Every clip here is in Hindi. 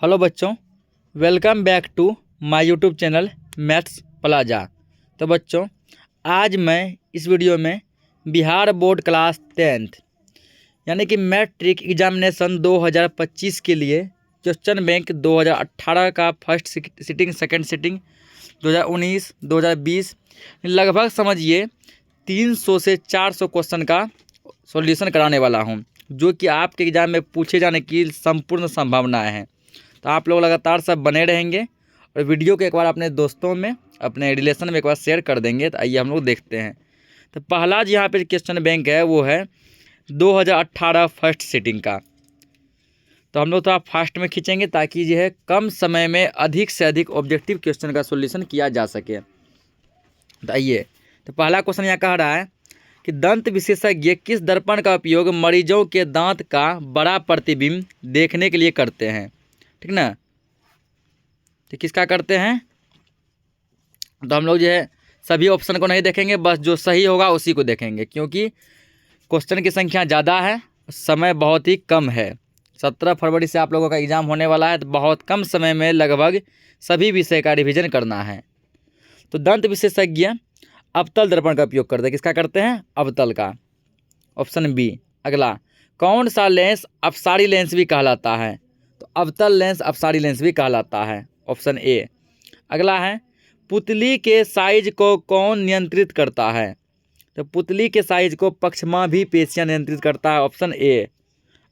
हेलो बच्चों, welcome back to my YouTube channel Maths Plaza. तो बच्चों, आज मैं इस वीडियो में बिहार बोर्ड क्लास 10th यानी कि मैट्रिक एग्जामिनेशन 2025 के लिए क्वेश्चन बैंक 2018 का फर्स्ट सिटिंग, सेकंड सिटिंग, 2019, 2020 लगभग समझिए 300 से 400 क्वेश्चन का सॉल्यूशन कराने वाला हूं, जो कि आपके एग्ज़ाम में पूछे जाने की संपूर्ण संभावनाएं हैं। तो आप लोग लगातार सब बने रहेंगे और वीडियो को एक बार अपने दोस्तों में, अपने रिलेशन में एक बार शेयर कर देंगे। तो आइए हम लोग देखते हैं। तो पहला जो यहाँ पे क्वेश्चन बैंक है वो है 2018 फर्स्ट सिटिंग का। तो हम लोग थोड़ा फास्ट में खींचेंगे ताकि जो है कम समय में अधिक से अधिक ऑब्जेक्टिव क्वेश्चन का सोल्यूशन किया जा सके। तो आइए, तो पहला क्वेश्चन यहाँ कह रहा है कि दंत विशेषज्ञ किस दर्पण का उपयोग मरीजों के दांत का बड़ा प्रतिबिंब देखने के लिए करते हैं। ठीक ना। तो किसका करते हैं? तो हम लोग जो है सभी ऑप्शन को नहीं देखेंगे, बस जो सही होगा उसी को देखेंगे, क्योंकि क्वेश्चन की संख्या ज़्यादा है, समय बहुत ही कम है। 17 फरवरी से आप लोगों का एग्ज़ाम होने वाला है, तो बहुत कम समय में लगभग सभी विषय का रिवीजन करना है। तो दंत विशेषज्ञ अवतल दर्पण का उपयोग करते हैं। किसका करते हैं? अवतल का। Option B. अगला, कौन सा लेंस अपसारी लेंस भी कहलाता है? तो अवतल लेंस अपसारी लेंस भी कहलाता है। Option A. अगला है, पुतली के साइज को कौन नियंत्रित करता है? तो पुतली के साइज को पक्षमाभी पेशियां नियंत्रित करता है। Option A.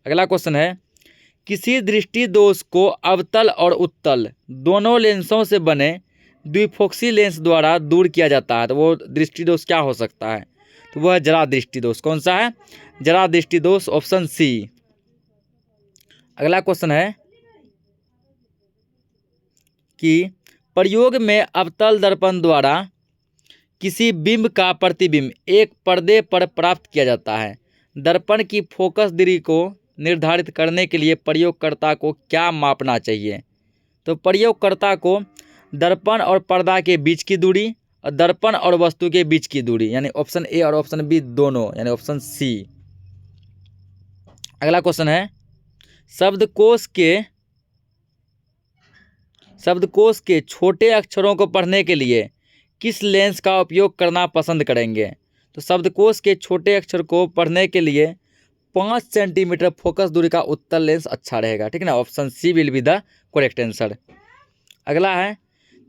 अगला क्वेश्चन है, किसी दृष्टि दोष को अवतल और उत्तल दोनों लेंसों से बने द्विफोक्सी लेंस द्वारा दूर किया जाता है। तो वो दृष्टि दोष क्या हो सकता है? तो वह है जरा दृष्टि दोष। कौन सा है? जरा दृष्टि दोष। Option C. अगला क्वेश्चन है कि प्रयोग में अवतल दर्पण द्वारा किसी बिंब का प्रतिबिंब एक पर्दे पर प्राप्त किया जाता है। दर्पण की फोकस दूरी को निर्धारित करने के लिए प्रयोगकर्ता को क्या मापना चाहिए? तो प्रयोगकर्ता को दर्पण और पर्दा के बीच की दूरी और दर्पण और वस्तु के बीच की दूरी, यानी ऑप्शन ए और ऑप्शन बी दोनों, यानी ऑप्शन सी। अगला क्वेश्चन है, शब्दकोश के छोटे अक्षरों को पढ़ने के लिए किस लेंस का उपयोग करना पसंद करेंगे? तो शब्दकोश के छोटे अक्षर को पढ़ने के लिए 5 सेंटीमीटर फोकस दूरी का उत्तल लेंस अच्छा रहेगा। ठीक है ना। Option C will be the correct answer. अगला है,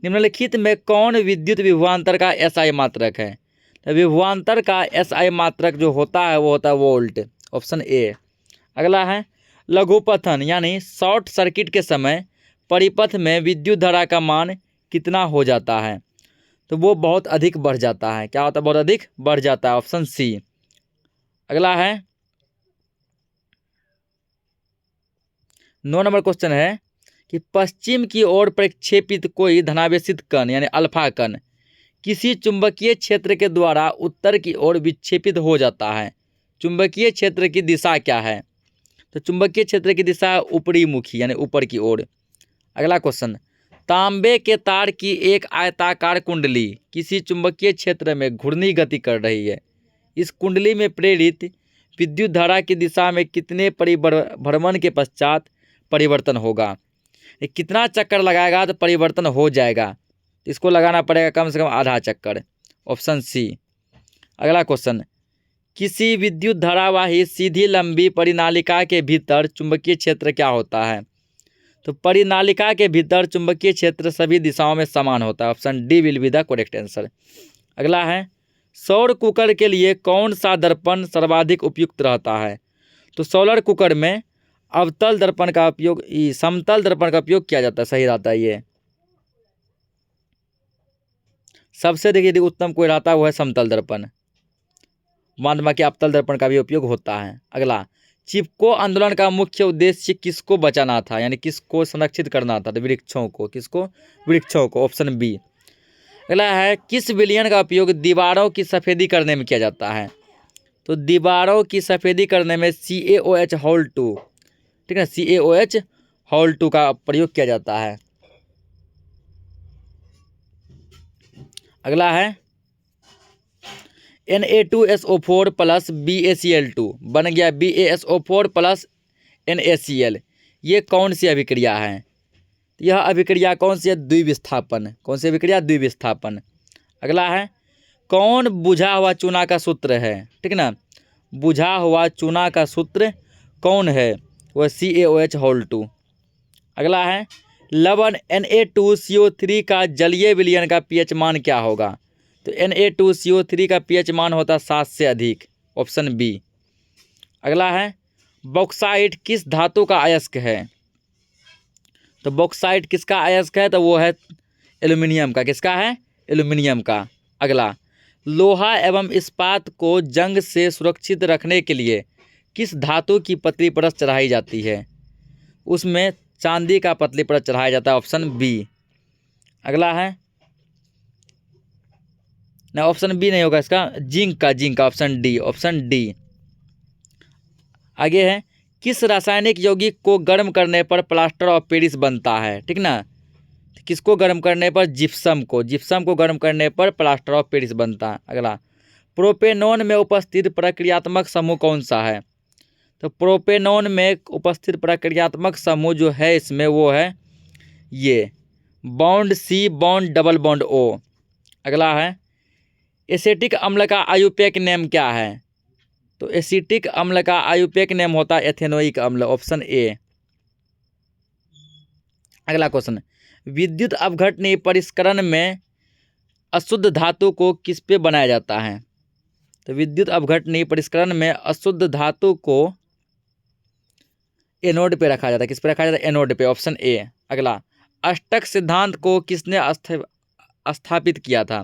निम्नलिखित में कौन विद्युत विभवांतर का एसआई मात्रक है? तो विभवांतर का एसआई मात्रक जो होता है वो होता है वोल्ट। Option A. अगला है, लघुपथन यानी शॉर्ट सर्किट के समय परिपथ में विद्युत धारा का मान कितना हो जाता है? तो वो बहुत अधिक बढ़ जाता है। क्या होता है? बहुत अधिक बढ़ जाता है। Option C. अगला है 9 नंबर क्वेश्चन है कि पश्चिम की ओर प्रक्षेपित कोई धनावेशित कण यानी अल्फा कण किसी चुंबकीय क्षेत्र के द्वारा उत्तर की ओर विक्षेपित हो जाता है। चुंबकीय क्षेत्र की दिशा क्या है? तो चुंबकीय क्षेत्र की दिशा ऊपरी मुखी यानी ऊपर की ओर। अगला क्वेश्चन, तांबे के तार की एक आयताकार कुंडली किसी चुंबकीय क्षेत्र में घूर्णी गति कर रही है। इस कुंडली में प्रेरित विद्युत धारा की दिशा में कितने भ्रमण के पश्चात परिवर्तन होगा? ये कितना चक्कर लगाएगा तो परिवर्तन हो जाएगा? इसको लगाना पड़ेगा कम से कम आधा चक्कर। Option C. अगला क्वेश्चन, किसी विद्युत धारावाही सीधी लंबी परिनालिका के भीतर चुंबकीय क्षेत्र क्या होता है? तो परिनालिका के भीतर चुंबकीय क्षेत्र सभी दिशाओं में समान होता है। Option D will be the correct answer. अगला है, सौर कुकर के लिए कौन सा दर्पण सर्वाधिक उपयुक्त रहता है? तो सोलर कुकर में अवतल दर्पण का उपयोग, समतल दर्पण का उपयोग किया जाता है। सही रहता है ये। सबसे देखिए उत्तम कोई रहता है वो है समतल दर्पण। बाद बाकी अवतल दर्पण का भी उपयोग होता है। अगला, चिपको आंदोलन का मुख्य उद्देश्य किसको बचाना था यानी किसको संरक्षित करना था? तो वृक्षों को। किसको? वृक्षों को। Option B. अगला है, किस विलयन का उपयोग दीवारों की सफेदी करने में किया जाता है? तो दीवारों की सफेदी करने में CaOH हॉल 2, ठीक है, CaOH हॉल 2 का प्रयोग किया जाता है। अगला है, Na2SO4 प्लस BaCl2 बन गया BaSO4 प्लस NaCl। ये कौन सी अभिक्रिया है? तो यह अभिक्रिया कौन सी है? द्विविस्थापन। कौन सी अभिक्रिया? द्विविस्थापन। अगला है, कौन बुझा हुआ चूना का सूत्र है? ठीक ना, बुझा हुआ चूना का सूत्र कौन है? वह CaOH2। अगला है, लवण Na2CO3 का जलीय विलयन का pH मान क्या होगा? तो Na2CO3 का pH मान होता है 7 से अधिक, ऑप्शन बी। अगला है, बॉक्साइट किस धातु का अयस्क है? तो बॉक्साइट किसका अयस्क है? तो वो है एल्यूमिनियम का। किसका है? एल्यूमिनियम का। अगला, लोहा एवं इस्पात को जंग से सुरक्षित रखने के लिए किस धातु की पतली परत चढ़ाई जाती है? उसमें चांदी का पतली परत चढ़ाया जाता है, ऑप्शन बी। अगला है, ना ऑप्शन बी नहीं होगा इसका, जिंक का, ऑप्शन डी, ऑप्शन डी। आगे है, किस रासायनिक यौगिक को गर्म करने पर प्लास्टर ऑफ पेरिस बनता है? ठीक ना, किसको गर्म करने पर? जिप्सम को गर्म करने पर प्लास्टर ऑफ पेरिस बनता है। अगला, प्रोपेनॉन में उपस्थित प्रक्रियात्मक समूह कौन सा है? तो प्रोपेनॉन में उपस्थित प्रक्रियात्मक समूह जो है इसमें वो है ये bond C bond double bond O। अगला है, एसिटिक अम्ल का आयुपेक नेम क्या है? तो एसिटिक अम्ल का आयुपेक नेम होता है एथेनोइक अम्ल, ऑप्शन ए। अगला क्वेश्चन, विद्युत अपघटनी परिष्करण में अशुद्ध धातु को किस पे बनाया जाता है? तो विद्युत अपघटनी परिष्करण में अशुद्ध धातु को एनोड पे रखा जाता है। किस पे रखा जाता है? एनोड पे, ऑप्शन ए। अगला, अष्टक सिद्धांत को किसने स्थापित किया था?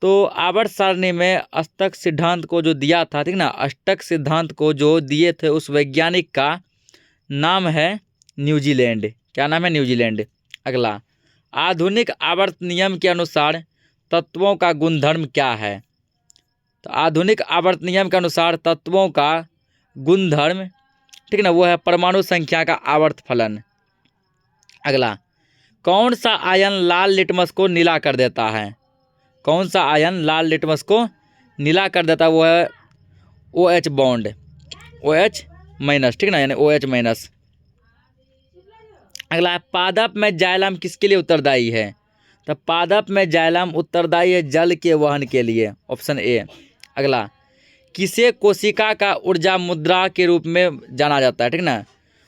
तो आवर्त सारणी में अष्टक सिद्धांत को जो दिया था, ठीक ना, अष्टक सिद्धांत को जो दिए थे उस वैज्ञानिक का नाम है न्यूजीलैंड। क्या नाम है? न्यूजीलैंड। अगला, आधुनिक आवर्त नियम के अनुसार तत्वों का गुणधर्म क्या है? तो आधुनिक आवर्त नियम के अनुसार तत्वों का गुणधर्म, ठीक ना, वो है परमाणु संख्या का आवर्त फलन। अगला, कौन सा आयन लाल लिटमस को नीला कर देता है? कौन सा आयन लाल लिटमस को नीला कर देता है? वो है OH बॉन्ड, OH माइनस, ठीक ना, यानी OH माइनस। अगला, पादप में जाइलम किसके लिए उत्तरदायी है? तो पादप में जाइलम उत्तरदायी है जल के वहन के लिए, ऑप्शन ए। अगला, किसे कोशिका का ऊर्जा मुद्रा के रूप में जाना जाता है? ठीक ना,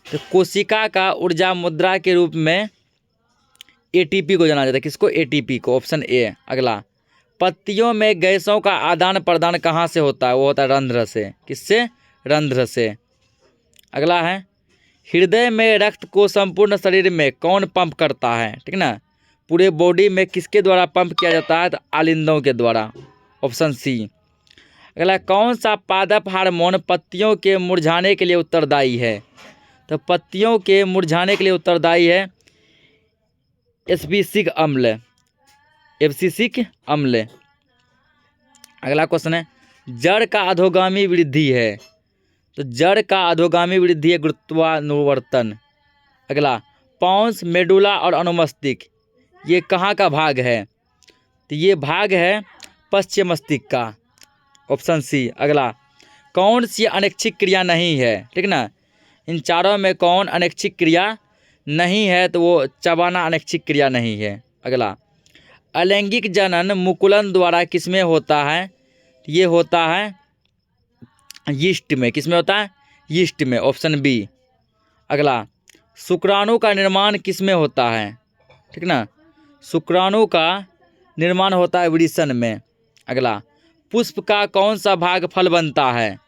तो कोशिका का ऊर्जा मुद्रा के रूप में ATP को जाना जाता है। किसको? ATP को, ऑप्शन ए। अगला, पत्तियों में गैसों का आदान प्रदान कहाँ से होता है? वो होता है रंध्र से। किससे? रंध्र से। अगला है, हृदय में रक्त को संपूर्ण शरीर में कौन पंप करता है? ठीक ना, पूरे बॉडी में किसके द्वारा पंप किया जाता है? तो आलिंदों के द्वारा, ऑप्शन सी। अगला, कौन सा पादप हार्मोन पत्तियों के मुरझाने के लिए उत्तरदायी है? तो पत्तियों के मुरझाने के लिए उत्तरदायी है एब्सिसिक अम्ल, एब्सिसिक अम्ल। अगला क्वेश्चन है, जड़ का अधोगामी वृद्धि है? तो जड़ का अधोगामी वृद्धि है गुरुत्वानुवर्तन। अगला, पॉन्स, मेडुला और अनुमस्तिष्क ये कहाँ का भाग है? तो ये भाग है पश्चिम मस्तिष्क का, ऑप्शन सी। अगला, कौन सी अनैच्छिक क्रिया नहीं है? ठीक ना, इन चारों में कौन अनैच्छिक क्रिया नहीं है? तो वो चबाना अनैच्छिक क्रिया नहीं है। अगला, अलैंगिक जनन मुकुलन द्वारा किसमें होता है? ये होता है यीस्ट में। किसमें होता है? यीस्ट में, ऑप्शन बी। अगला, शुक्राणु का निर्माण किसमें होता है? ठीक ना, शुक्राणु का निर्माण होता है वृषण में। अगला, पुष्प का कौन सा भाग फल बनता है?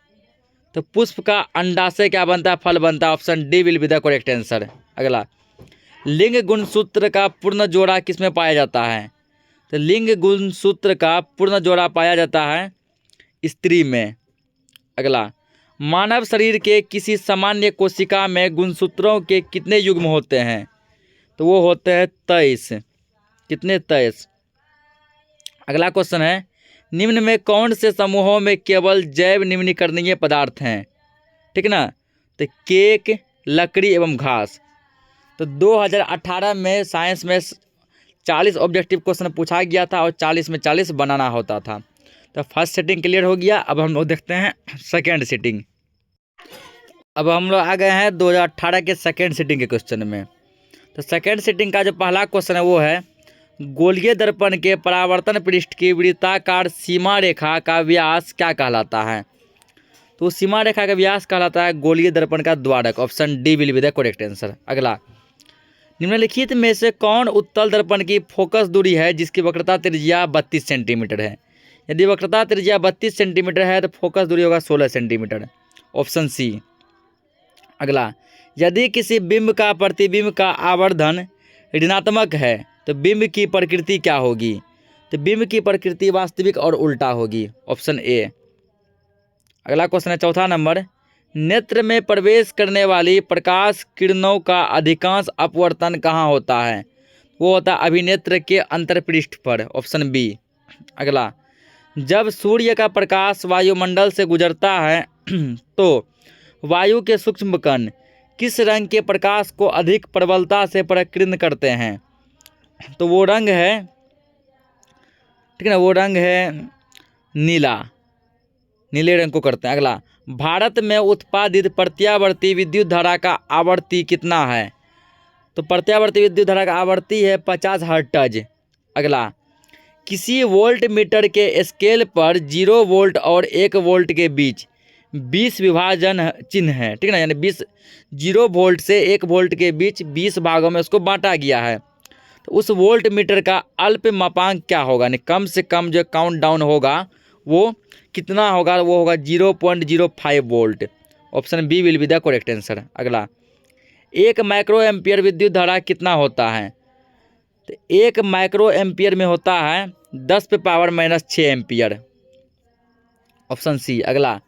तो पुष्प का अंडा से क्या बनता है? फल बनता है, option D will be the correct answer. अगला, लिंग गुणसूत्र का पूर्ण जोड़ा किसमें पाया जाता है? तो लिंग गुणसूत्र का पूर्ण जोड़ा पाया जाता है स्त्री में। अगला, मानव शरीर के किसी सामान्य कोशिका में गुणसूत्रों के कितने युग्म होते हैं? तो वो होते हैं 23। कितने? 23। अगला क्वेश्चन है, निम्न में कौन से समूहों में केवल जैव निम्नीकरणीय पदार्थ हैं? ठीक ना, तो केक, लकड़ी एवं घास। तो 2018 में साइंस में 40 ऑब्जेक्टिव क्वेश्चन पूछा गया था और 40 में 40 बनाना होता था। तो फर्स्ट सेटिंग क्लियर हो गया। अब हम लोग देखते हैं सेकेंड सेटिंग। अब हम लोग आ गए हैं 2018 के सेकेंड सेटिंग के क्वेश्चन में। तो सेकेंड सीटिंग का जो पहला क्वेश्चन है वो है गोलीय दर्पण के परावर्तन पृष्ठ की वृत्ताकार सीमा रेखा का व्यास क्या कहलाता है। तो सीमा रेखा का व्यास कहलाता है गोलीय दर्पण का द्वारक। Option D will be the correct answer. अगला, निम्नलिखित में से कौन उत्तल दर्पण की फोकस दूरी है जिसकी वक्रता त्रिज्या 32 सेंटीमीटर है। यदि वक्रता त्रिज्या 32 सेंटीमीटर है तो फोकस दूरी होगा 16 सेंटीमीटर। Option C. अगला, यदि किसी बिंब का प्रतिबिंब का आवर्धन ऋणात्मक है तो बिंब की प्रकृति क्या होगी। तो बिंब की प्रकृति वास्तविक और उल्टा होगी। Option A. अगला क्वेश्चन है चौथा नंबर, नेत्र में प्रवेश करने वाली प्रकाश किरणों का अधिकांश अपवर्तन कहाँ होता है। वो होता है अभिनेत्र के अंतर्पृष्ठ पर। Option B. अगला, जब सूर्य का प्रकाश वायुमंडल से गुजरता है तो वायु के सूक्ष्म कण किस रंग के प्रकाश को अधिक प्रबलता से प्रकीर्ण करते हैं। तो वो रंग है, ठीक है ना, वो रंग है नीला, नीले रंग को करते हैं। अगला, भारत में उत्पादित प्रत्यावर्ती विद्युत धारा का आवर्ती कितना है। तो प्रत्यावर्ती विद्युत धारा का आवर्ती है 50 हर्ट्ज। अगला, किसी वोल्ट मीटर के स्केल पर 0 वोल्ट और 1 वोल्ट के बीच 20 विभाजन चिन्ह है, ठीक है ना, यानी 20 0 वोल्ट से 1 वोल्ट के बीच 20 भागों में उसको बांटा गया है। तो उस वोल्ट मीटर का अल्प मापांक क्या होगा, यानी कम से कम जो काउंट डाउन होगा वो कितना होगा, वो होगा 0.05 volt. Option B will be the correct answer. अगला, 1 माइक्रो एम्पियर विद्युत धारा कितना होता है। तो 1 माइक्रो एम्पियर में होता है 10⁻⁻6 एम्पियर। Option C. अगला,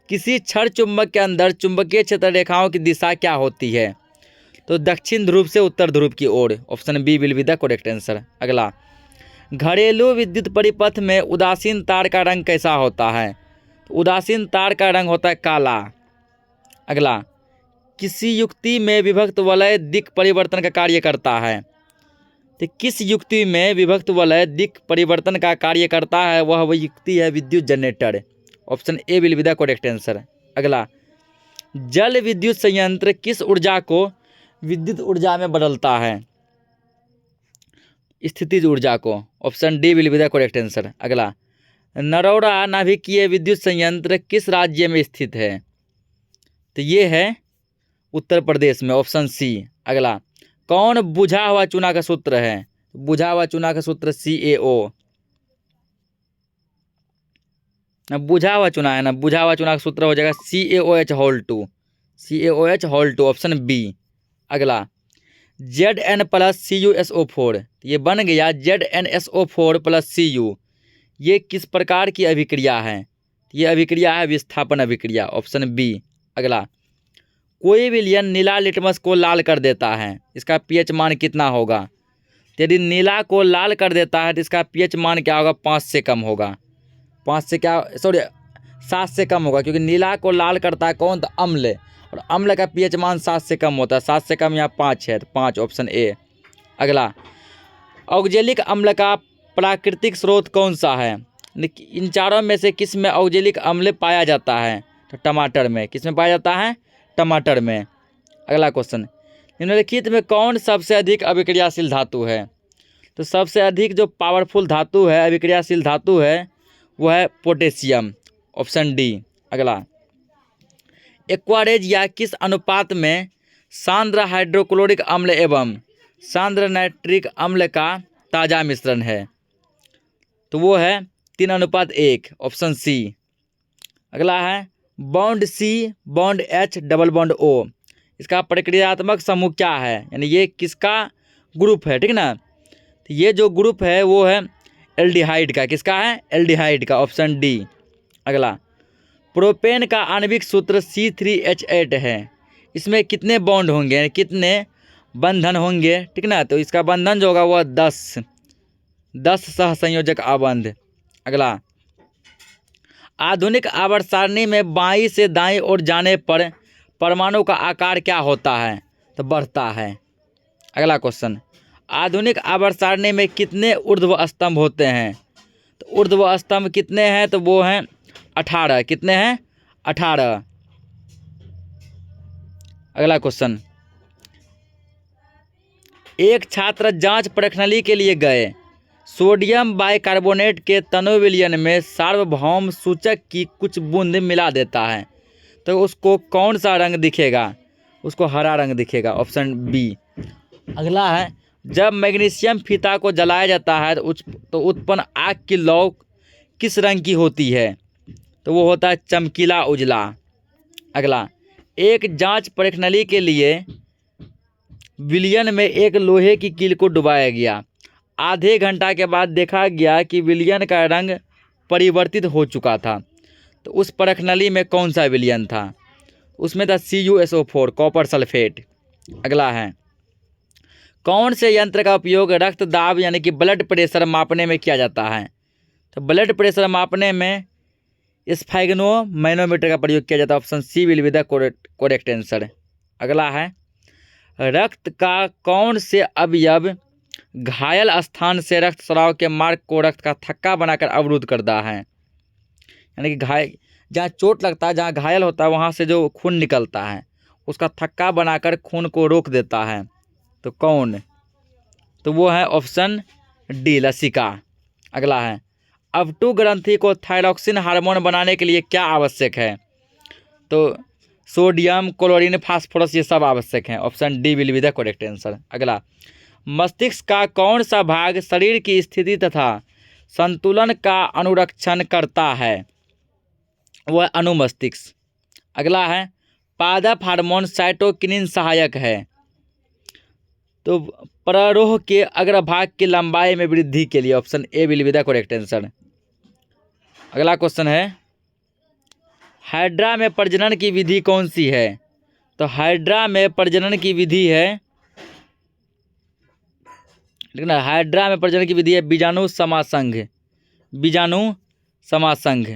किसी क्षण चुंबक के अंदर चुंबकीय क्षेत्र रेखाओं की दिशा क्या होती है। तो दक्षिण ध्रुव से उत्तर ध्रुव की ओर। Option B will be the correct answer. अगला, घरेलू विद्युत परिपथ में उदासीन तार का रंग कैसा होता है। तो उदासीन तार का रंग होता है काला। अगला, किसी युक्ति में विभक्त वलय दिक् परिवर्तन का कार्य करता है। तो किस युक्ति में विभक्त वलय दिक् परिवर्तन का कार्य करता है, वह युक्ति है विद्युत generator. Option A will be the correct answer. अगला, जल विद्युत संयंत्र किस ऊर्जा को विद्युत ऊर्जा में बदलता है। स्थितिज ऊर्जा को। Option D will be the correct answer. अगला, नरौरा नाभिकीय विद्युत संयंत्र किस राज्य में स्थित है। तो ये है उत्तर प्रदेश में। Option C. अगला, कौन बुझा हुआ चूना का सूत्र है। बुझा हुआ चूना का सूत्र CaO। बुझा हुआ चूना है ना, बुझा हुआ चूना का सूत्र हो जाएगा CaOH2। CaOH2। Option B. अगला, Zn + CuSO4, ये बन गया ZnSO4 + Cu। ये किस प्रकार की अभिक्रिया है। ये अभिक्रिया है विस्थापन अभिक्रिया। Option B. अगला, कोई विलयन नीला लिटमस को लाल कर देता है, इसका pH मान कितना होगा। यदि नीला को लाल कर देता है तो इसका pH मान क्या होगा, 5 से कम होगा। 5 से क्या, सॉरी 7 से कम होगा, क्योंकि नीला को लाल करता है कौन, तो अम्ल, और अम्ल का pH मान 7 से कम होता है। 7 से कम यहाँ 5 है, तो 5। Option A. अगला, ऑक्जेलिक अम्ल का प्राकृतिक स्रोत कौन सा है। इन चारों में से किस में ऑक्जेलिक अम्ल पाया जाता है। तो टमाटर में। किस में पाया जाता है, टमाटर में। अगला क्वेश्चन, निम्नलिखित में कौन सबसे अधिक अभिक्रियाशील धातु है। तो सबसे अधिक जो पावरफुल धातु है, अभिक्रियाशील धातु है, वह है पोटेशियम। Option D. अगला, एक्वारेज या किस अनुपात में सांद्र हाइड्रोक्लोरिक अम्ल एवं सांद्र नाइट्रिक अम्ल का ताज़ा मिश्रण है। तो वो है 3:1। Option C. अगला है bond C bond H double bond O, इसका प्रक्रियात्मक समूह क्या है, यानी ये किसका ग्रुप है, ठीक ना। तो ये जो ग्रुप है वो है एल्डिहाइड का। किसका है, एल्डिहाइड का। Option D. अगला, प्रोपेन का आणविक सूत्र C3H8 है, इसमें कितने बॉन्ड होंगे, कितने बंधन होंगे, ठीक ना। तो इसका बंधन जो होगा वह 10 सहसंयोजक आबंध। अगला, आधुनिक आवर्त सारणी में बाईं से दाईं ओर जाने पर परमाणु का आकार क्या होता है, तो बढ़ता है। अगला क्वेश्चन, आधुनिक आवर्त सारणी में कितने ऊर्ध्व स्तंभ होते हैं। तो ऊर्ध्व स्तंभ कितने हैं, तो वो हैं 18। कितने हैं, 18। अगला क्वेश्चन, एक छात्र जांच प्रश्नावली के लिए गए। सोडियम बाइकार्बोनेट के तनु विलयन में सार्वभौम सूचक की कुछ बूंद मिला देता है तो उसको कौन सा रंग दिखेगा? उसको हरा रंग दिखेगा, ऑप्शन बी। अगला है, जब मैग्नीशियम फीता को जलाया जाता है तो उत्पन्न आग की लौ किस रंग की होती है? तो वो होता है चमकीला उजला। अगला, एक जांच प्रश्नावली के लिए विलयन में एक लोहे की कील को डुबाया गया। आधे घंटा के बाद देखा गया कि विलयन का रंग परिवर्तित हो चुका था। तो उस प्रश्नावली में कौन सा विलयन था? उसमें था CuSO4, कॉपर सल्फेट। अगला है, कौन से यंत्र का उपयोग रक्त दाब यानी कि ब्लड प्रेशर मापने में किया जाता है? तो ब्लड प्रेशर मापने में स्फैग्नोमैनोमीटर का प्रयोग किया जाता है, option C will be the correct answer. अगला है, रक्त का कौन से अवयव घायल स्थान से रक्त स्राव के मार्ग को रक्त का थक्का बनाकर अवरुद्ध करता है? यानी कि जहाँ चोट लगता है, जहाँ घायल होता है, वहाँ से जो खून निकलता है उसका थक्का बनाकर खून को रोक देता है। तो कौन? तो वो है ऑप्शन डी, लसिका। अगला है, अवटु ग्रंथि को थायरॉक्सिन हार्मोन बनाने के लिए क्या आवश्यक है? तो सोडियम, क्लोरीन, फास्फोरस ये सब आवश्यक हैं, option D will be the correct answer. अगला, मस्तिष्क का कौन सा भाग शरीर की स्थिति तथा संतुलन का अनुरक्षण करता है? वह अनुमस्तिष्क। अगला है, पादप हार्मोन साइटोकिनिन सहायक है। तो प्ररोह के अग्रभाग की लंबाई में वृद्धि के लिए, option A will be the correct answer. अगला क्वेश्चन है, हाइड्रा में प्रजनन की विधि कौन सी है? तो हाइड्रा में प्रजनन की विधि है, लेकिन हाइड्रा में प्रजनन की विधि है बीजाणु समासंघ। बीजाणु समासंघ।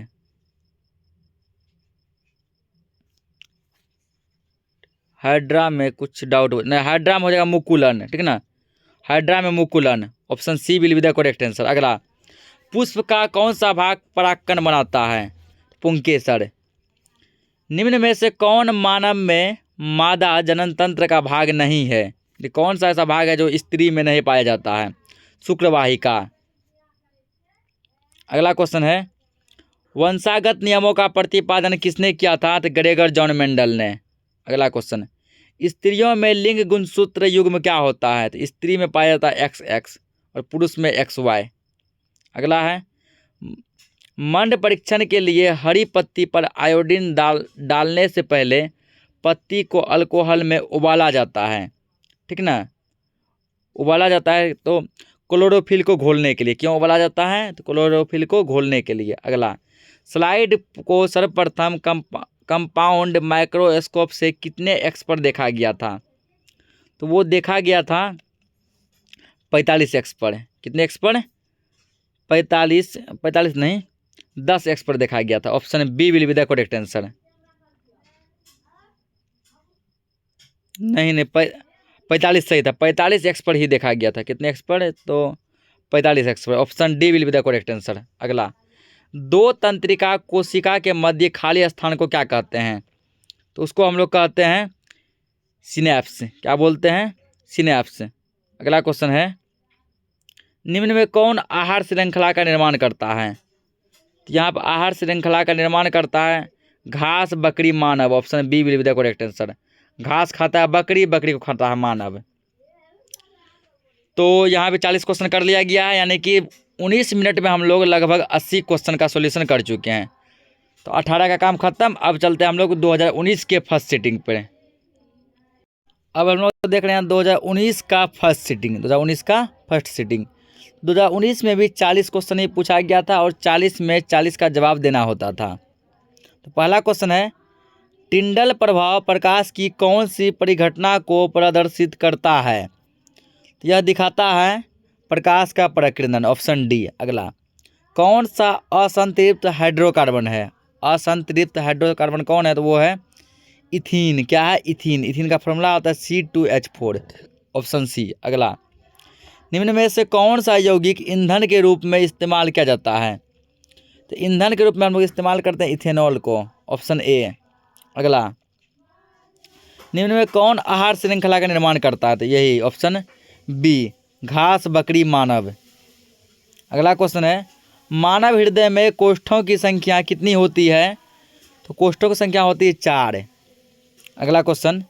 हाइड्रा में कुछ डाउट नहीं, हाइड्रा में हो जाएगा मुकुलन, ठीक है ना, हाइड्रा में मुकुलन, option C will be the correct answer. अगला, पुष्प का कौन सा भाग परागकण बनाता है? पुंकेसर। निम्न में से कौन मानव में मादा जनन तंत्र का भाग नहीं है? कौन सा ऐसा भाग है जो स्त्री में नहीं पाया जाता है? शुक्रवाहिका। अगला क्वेश्चन है, वंशागत नियमों का प्रतिपादन किसने किया था? तो ग्रेगर जॉन मेंडल ने। अगला क्वेश्चन, स्त्रियों में लिंग गुणसूत्र युग्म क्या होता है? तो स्त्री में पाया जाता है XX और पुरुष में XY। अगला है, मंड परीक्षण के लिए हरी पत्ती पर आयोडीन डालने से पहले पत्ती को अल्कोहल में उबाला जाता है, ठीक ना, उबाला जाता है तो क्लोरोफिल को घोलने के लिए। क्यों उबाला जाता है? तो क्लोरोफिल को घोलने के लिए। अगला, स्लाइड को सर्वप्रथम कंपाउंड माइक्रोस्कोप से कितने एक्स पर देखा गया था? तो वो देखा गया था 45 एक्स पर। कितने एक्स पर? 45 नहीं, 10 एक्स पर देखा गया था, option B will be the correct answer. नहीं 45 सही था, 45 एक्स पर ही देखा गया था। कितने एक्स पर? तो 45 एक्स पर, option D will be the correct answer. अगला, दो तंत्रिका कोशिका के मध्य खाली स्थान को क्या कहते हैं? तो उसको हम लोग कहते हैं सिनेप्स। क्या बोलते हैं? सिनेप्स। अगला क्वेश्चन है, निम्न में कौन आहार श्रृंखला का निर्माण करता है? तो यहाँ पर आहार श्रृंखला का निर्माण करता है घास, बकरी, मानव, option B will be the correct answer. घास खाता है बकरी, बकरी को खाता है मानव। तो यहाँ पे 40 क्वेश्चन कर लिया गया है, यानी कि 19 मिनट में हम लोग लगभग 80 क्वेश्चन का सॉल्यूशन कर चुके हैं। तो 18 का काम खत्म। अब चलते हैं हम लोग 2019 के फर्स्ट सीटिंग पर। अब हम लोग देख रहे हैं 2019 का फर्स्ट सीटिंग। 2019 का फर्स्ट सीटिंग 2019 में भी 40 क्वेश्चन ही पूछा गया था और 40 में 40 का जवाब देना होता था। तो पहला क्वेश्चन है, टिंडल प्रभाव प्रकाश की कौन सी परिघटना को प्रदर्शित करता है? तो यह दिखाता है प्रकाश का प्रकीर्णन, ऑप्शन डी। अगला, कौन सा असंतृप्त हाइड्रोकार्बन है? असंतृप्त हाइड्रोकार्बन कौन है? तो वो है इथीन। क्या है? इथीन। इथीन का फॉर्मूला होता है C2H4, ऑप्शन सी। अगला, निम्न में से कौन सा यौगिक ईंधन के रूप में इस्तेमाल किया जाता है? तो ईंधन के रूप में हम लोग इस्तेमाल करते हैं इथेनॉल को, ऑप्शन ए। अगला, निम्न में कौन आहार श्रृंखला का निर्माण करता है? तो यही ऑप्शन बी घास बकरी मानव। अगला क्वेश्चन है मानव हृदय में कोष्ठों की संख्या कितनी होती है? तो कोष्ठों की संख्या होती है 4। अगला क्वेश्चन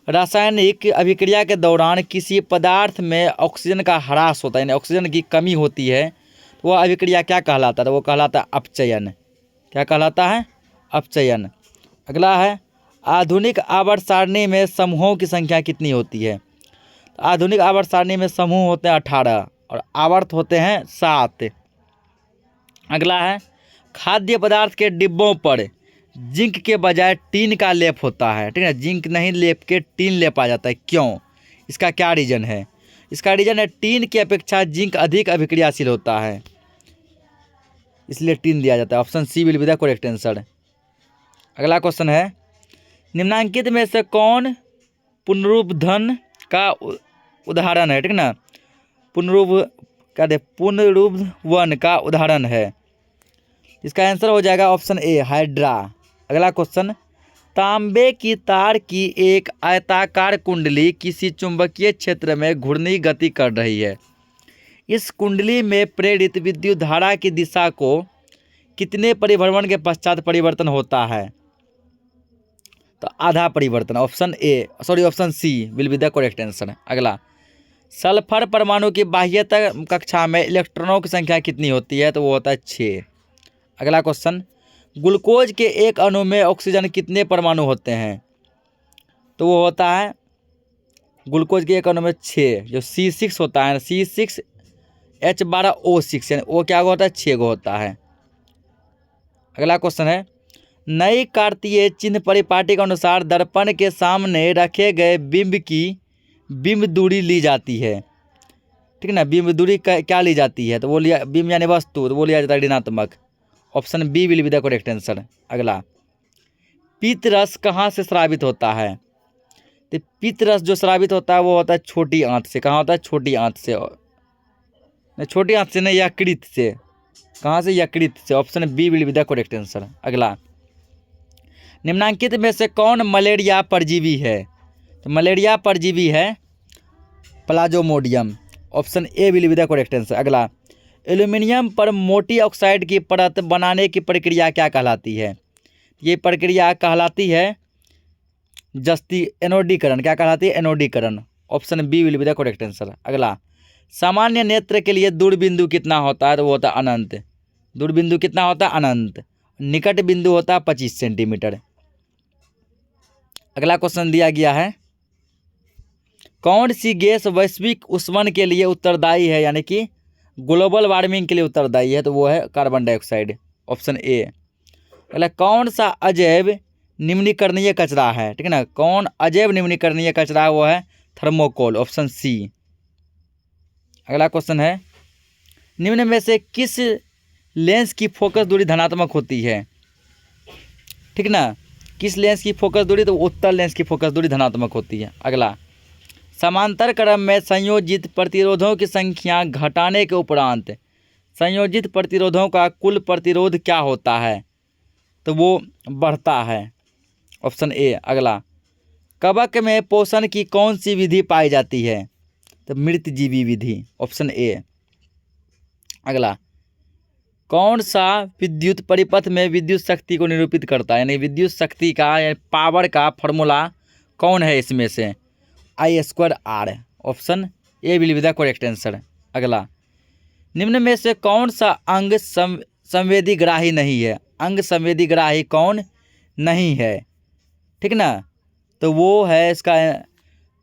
रासायनिक अभिक्रिया के दौरान किसी पदार्थ में ऑक्सीजन का ह्रास होता है, यानी ऑक्सीजन की कमी होती है, तो वह अभिक्रिया क्या कहलाता है? तो वो कहलाता है अपचयन। क्या कहलाता है? अपचयन। अगला है आधुनिक आवर्त सारणी में समूहों की संख्या कितनी होती है? तो आधुनिक आवर्त सारणी में समूह होते हैं 18 और आवर्त होते हैं 7। अगला है खाद्य पदार्थ के डिब्बों पर जिंक के बजाय टीन का लेप होता है, ठीक है, जिंक नहीं लेप के टीन लेपा जाता है, क्यों? इसका क्या रीजन है? इसका रीजन है टीन की अपेक्षा जिंक अधिक अभिक्रियाशील होता है, इसलिए टीन दिया जाता है। Option C will be the correct answer. अगला क्वेश्चन है निम्नांकित में से कौन पुनरुत्थान का उदाहरण है? ठीक ना, पुनरुत्थान का उदाहरण है। इसका आंसर हो जाएगा ऑप्शन ए हाइड्रा। अगला क्वेश्चन तांबे की तार की एक आयताकार कुंडली किसी चुंबकीय क्षेत्र में घूर्णी गति कर रही है। इस कुंडली में प्रेरित विद्युत धारा की दिशा को कितने परिभ्रमण के पश्चात परिवर्तन होता है? तो आधा परिवर्तन। Option C will be the correct answer. अगला सल्फर परमाणु की बाह्यतः कक्षा में इलेक्ट्रॉनों की संख्या कितनी होती है? तो वो होता है 6। अगला क्वेश्चन ग्लूकोज के एक अणु में ऑक्सीजन कितने परमाणु होते हैं? तो वो होता है ग्लूकोज के एक अणु में 6, जो C6 होता है, C6H12O6, यानी वो क्या होता है? 6 गो होता है। अगला क्वेश्चन है नई कार्तीय चिन्ह परिपाटी के अनुसार दर्पण के सामने रखे गए बिंब की बिंब दूरी ली जाती है, ठीक है ना, बिंब दूरी क्या ली जाती है? तो वो लिया बिंब यानी वस्तु, तो वो लिया जाता है ऋणात्मक। Option B will be the correct answer. अगला पीतरस कहाँ से स्रावित होता है? तो पीतरस जो स्रावित होता है वो होता है छोटी आंत से। कहाँ होता है? छोटी आंत से। छोटी आंत से नहीं, यकृत से। कहाँ से? यकृत से। Option B will be the correct answer. अगला निम्नांकित में से कौन मलेरिया परजीवी है? तो मलेरिया परजीवी है Plasmodium. Option A will be the correct answer. अगला एल्यूमिनियम पर मोटी ऑक्साइड की परत बनाने की प्रक्रिया क्या कहलाती है? ये प्रक्रिया कहलाती है एनोडीकरण। क्या कहलाती है? एनोडीकरण। Option B will be the correct answer. अगला सामान्य नेत्र के लिए दूरबिंदु कितना होता है? तो वो होता है अनंत। दूरबिंदु कितना होता है? अनंत। निकट बिंदु होता है 25 सेंटीमीटर। अगला क्वेश्चन दिया गया है कौन सी गैस वैश्विक उष्मन के लिए उत्तरदायी है, यानी कि ग्लोबल वार्मिंग के लिए उत्तरदायी है? तो वो है कार्बन डाइऑक्साइड। Option A. अगला कौन सा अजैव निम्नीकरणीय कचरा है? ठीक है ना, कौन अजैव निम्नीकरणीय कचरा है? वो है थर्मोकोल। Option C. अगला क्वेश्चन है निम्न में से किस लेंस की फोकस दूरी धनात्मक होती है? ठीक ना, किस लेंस की फोकस दूरी? तो उत्तल लेंस की फोकस दूरी धनात्मक होती है। अगला समांतर क्रम में संयोजित प्रतिरोधों की संख्या घटाने के उपरांत संयोजित प्रतिरोधों का कुल प्रतिरोध क्या होता है? तो वो बढ़ता है। Option A. अगला कवक में पोषण की कौन सी विधि पाई जाती है? तो मृतजीवी विधि। Option A. अगला कौन सा विद्युत परिपथ में विद्युत शक्ति को निरूपित करता है, यानी विद्युत शक्ति का या पावर का फॉर्मूला कौन है इसमें से? I²R। Option A will be the correct answer. अगला निम्न में से कौन सा अंग संवेदीग्राही नहीं है? अंग संवेदीग्राही कौन नहीं है? ठीक ना, तो वो है इसका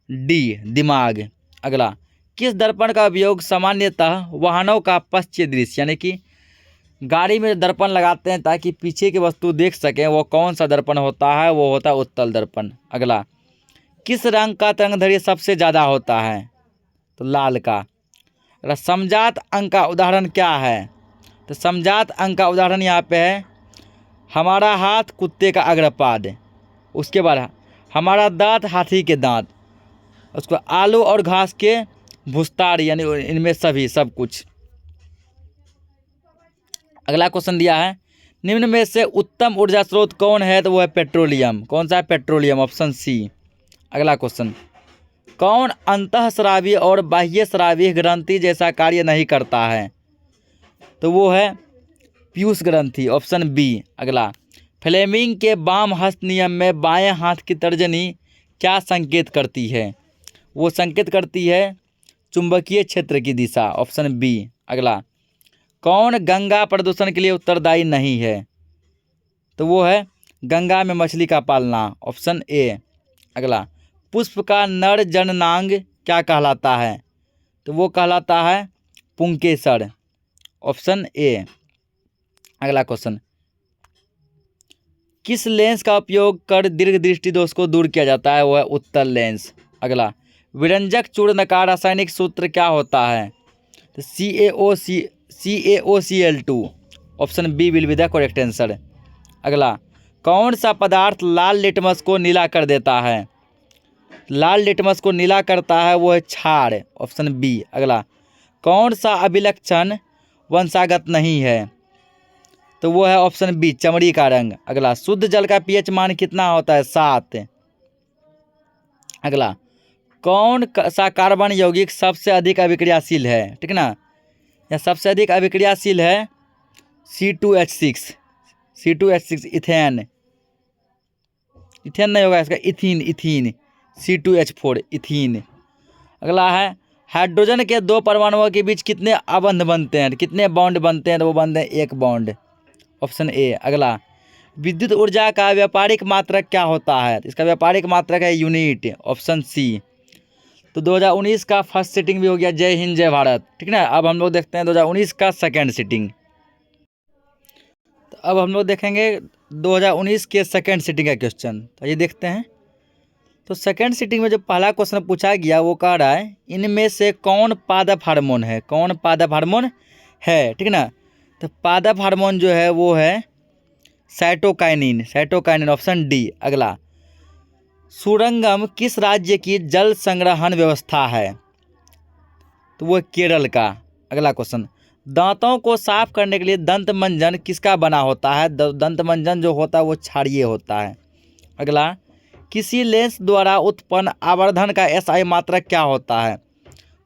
डी दिमाग। अगला किस दर्पण का उपयोग सामान्यतः वाहनों का पश्चिम दृश्य, यानी कि गाड़ी में दर्पण लगाते हैं ताकि पीछे की वस्तु देख सकें, वो कौन सा दर्पण होता है? वो होता है उत्तल दर्पण। अगला किस रंग का तरंगदैर्घ्य सबसे ज़्यादा होता है? तो लाल का। अगला समजात अंक का उदाहरण क्या है? तो समजात अंक का उदाहरण यहाँ पे है हमारा हाथ कुत्ते का अग्रपाद, उसके बाद हमारा दांत हाथी के दांत, उसको आलू और घास के भुस्तार, यानी इनमें सब कुछ। अगला क्वेश्चन दिया है निम्न में से उत्तम ऊर्जा स्रोत कौन है? तो वो है पेट्रोलियम। कौन सा है? पेट्रोलियम। Option C. अगला क्वेश्चन कौन अंतःस्रावी और बाह्यस्रावी ग्रंथि जैसा कार्य नहीं करता है? तो वो है पीयूष ग्रंथि, ऑप्शन बी। अगला, फ्लेमिंग के वाम हस्त नियम में बाएं हाथ की तर्जनी क्या संकेत करती है? वो संकेत करती है चुंबकीय क्षेत्र की दिशा, ऑप्शन बी। अगला, कौन गंगा प्रदूषण के लिए उत्तरदायी नहीं है? तो वो है गंगा में मछली का पालना, ऑप्शन ए। अगला, पुष्प का नर जननांग क्या कहलाता है? तो वो कहलाता है पुंकेसर, ऑप्शन ए। अगला क्वेश्चन, किस लेंस का उपयोग कर दीर्घ दृष्टि दोष को दूर किया जाता है? वो है उत्तल लेंस। अगला, विरंजक चूर्ण का रासायनिक सूत्र क्या होता है? तो CaOCl2, option B will be the correct answer. अगला, कौन सा पदार्थ लाल लिटमस को नीला कर देता है? लाल लिटमस को नीला करता है वो है क्षार, ऑप्शन बी। अगला, कौन सा अभिलक्षण वंशागत नहीं है? तो वो है ऑप्शन बी चमड़ी का रंग। अगला, शुद्ध जल का पीएच मान कितना होता है? 7। अगला, कौन सा कार्बन यौगिक सबसे अधिक अभिक्रियाशील है? ठीक ना, या सबसे अधिक अभिक्रियाशील है C2H6, C2H6 इथेन, इथेन नहीं होगा इसका, इथीन, C2H4 इथीन। अगला है, हाइड्रोजन के 2 परमाणुओं के बीच कितने अबंध बनते हैं, कितने बॉन्ड बनते हैं? तो वो बनते हैं 1 बॉन्ड, ऑप्शन ए। अगला, विद्युत ऊर्जा का व्यापारिक मात्रक क्या होता है? इसका व्यापारिक मात्रक है यूनिट, ऑप्शन सी। तो 2019 का फर्स्ट सिटिंग भी हो गया। जय हिंद जय भारत। ठीक ना, अब हम लोग देखते हैं 2019 का सेकेंड सिटिंग। तो अब हम लोग देखेंगे 2019 के सेकेंड सिटिंग का क्वेश्चन। तो ये देखते हैं। तो सेकेंड सिटिंग में जो पहला क्वेश्चन पूछा गया वो कह रहा है इनमें से कौन पादप हार्मोन है? कौन पादप हार्मोन है? ठीक ना, तो पादप हार्मोन जो है वो है साइटोकाइनिन, ऑप्शन डी। अगला, सुरंगम किस राज्य की जल संग्रहण व्यवस्था है? तो वो केरल का। अगला क्वेश्चन, दांतों को साफ करने के लिए दंत मंजन किसका बना होता है? दंत मंजन जो होता है वो क्षारीय होता है। अगला, किसी लेंस द्वारा उत्पन्न आवर्धन का SI मात्रक क्या होता है?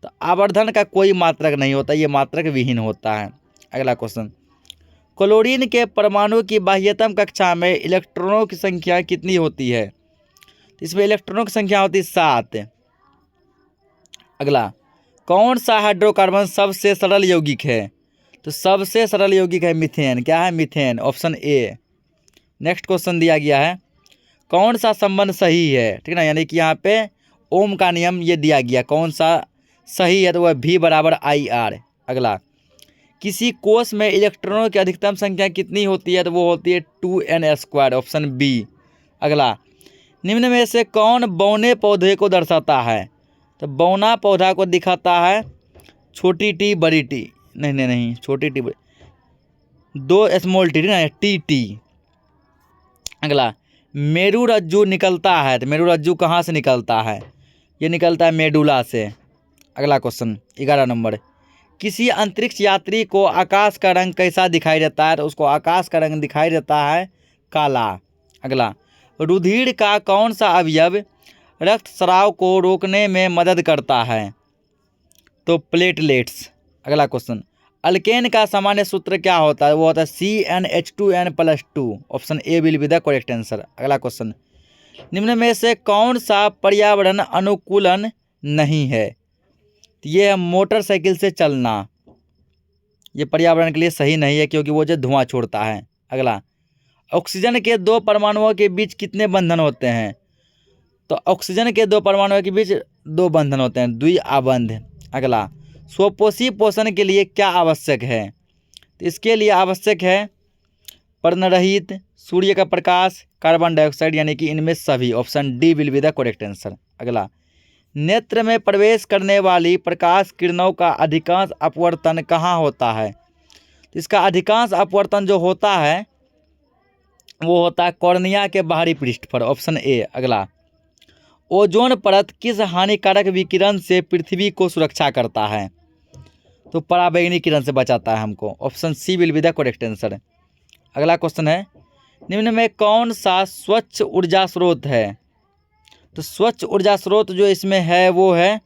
तो आवर्धन का कोई मात्रक नहीं होता, ये मात्रक विहीन होता है। अगला क्वेश्चन, क्लोरीन के परमाणु की बाह्यतम कक्षा में इलेक्ट्रॉनों की संख्या कितनी होती है? तो इसमें इलेक्ट्रॉनों की संख्या होती है 7। अगला, कौन सा हाइड्रोकार्बन सबसे सरल यौगिक है? तो सबसे सरल यौगिक है मीथेन। क्या है? Methane, option A. Next question दिया गया है, कौन सा संबंध सही है? ठीक ना, यानी कि यहाँ पे ओम का नियम ये दिया गया, कौन सा सही है? तो वह V = IR। अगला, किसी कोष में इलेक्ट्रॉनों की अधिकतम संख्या कितनी होती है? तो वो होती है 2n², ऑप्शन बी। अगला, निम्न में से कौन बौने पौधे को दर्शाता है? तो बौना पौधा को दिखाता है छोटी टी बड़ी टी, नहीं छोटी टी बड़ी, 2 स्मॉल टी ना, टी। अगला, मेरु रज्जु निकलता है, तो मेरु रज्जु कहाँ से निकलता है? ये निकलता है मेडुला से। अगला क्वेश्चन 11 नंबर, किसी अंतरिक्ष यात्री को आकाश का रंग कैसा दिखाई देता है? तो उसको आकाश का रंग दिखाई देता है काला। अगला, रुधिर का कौन सा अवयव रक्त स्राव को रोकने में मदद करता है? तो प्लेटलेट्स। अगला क्वेश्चन, अल्केन का सामान्य सूत्र क्या होता है? वो होता है CnH2n+2, option A will be the correct answer. अगला क्वेश्चन, निम्न में से कौन सा पर्यावरण अनुकूलन नहीं है? तो ये है मोटरसाइकिल से चलना, ये पर्यावरण के लिए सही नहीं है क्योंकि वो जो धुआं छोड़ता है। अगला, ऑक्सीजन के 2 परमाणुओं के बीच कितने बंधन होते हैं? तो ऑक्सीजन के 2 परमाणुओं के बीच 2 बंधन होते हैं, द्विआबंध। अगला, स्वपोषी पोषण के लिए क्या आवश्यक है? तो इसके लिए आवश्यक है पर्णरहित, सूर्य का प्रकाश, कार्बन डाइऑक्साइड, यानी कि इनमें सभी, option D will be the correct answer. अगला, नेत्र में प्रवेश करने वाली प्रकाश किरणों का अधिकांश अपवर्तन कहाँ होता है? तो इसका अधिकांश अपवर्तन जो होता है वो होता है कॉर्निया के बाहरी पृष्ठ पर, ऑप्शन ए। अगला, ओजोन परत किस हानिकारक विकिरण से पृथ्वी को सुरक्षा करता है? तो पराबैंगनी किरण से बचाता है हमको, option C will be the correct answer. अगला क्वेश्चन है, निम्न में कौन सा स्वच्छ ऊर्जा स्रोत है? तो स्वच्छ ऊर्जा स्रोत जो इसमें है वो है